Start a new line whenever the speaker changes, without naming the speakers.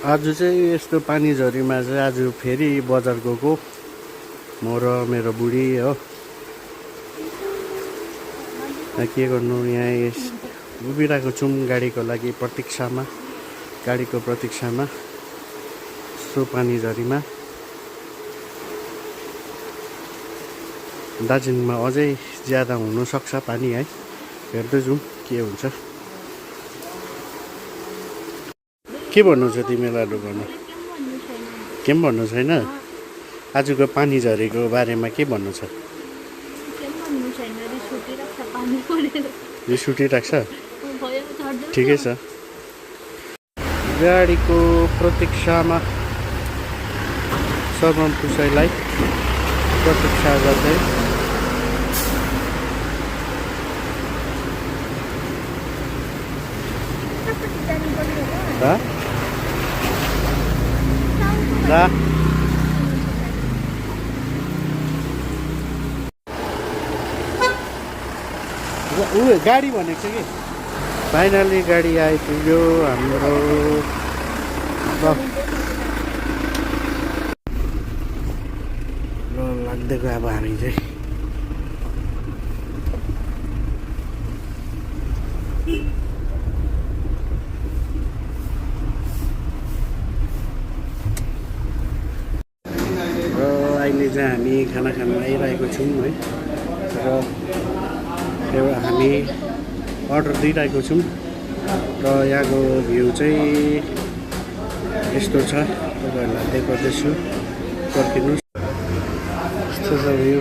आज चाहिँ यस्तो पानी झरीमा चाहिँ आज फेरि बजार गएको म र मेरो बुढी हो। के गर्नु यहाँ उभिरहेको छौँ गाडीको लागि गाडीको प्रतीक्षामा यस्तो पानी झरीमा। दार्जिलिङमा अझै ज्यादा हुनसक्छ पानी है, हेर्दै जाउँ के हुन्छ। के भन्नु छ तिमीलाई गर्नु? के पनि भन्नु छैन? आजको पानी झरीको बारेमा के भन्नु छ? रिस उठिरहेको छ? ठिकै छ। गाडीको प्रतीक्षामा शर्मा पुसाईलाई प्रतीक्षा गर्दै गाडी भनेको छ कि फाइनली गाडी आइपुग्यो हाम्रो। ल लाग्दै गयो अब हामी चाहिँ। अहिले चाहिँ हामी खाना खान आइरहेको छौँ है, र हामी अर्डर दिइरहेको छौँ र यहाँको भ्यू चाहिँ यस्तो छ, तपाईँहरूलाई देखाउँदैछु, पर्खिनुहोस्। यस्तो छ भ्यू।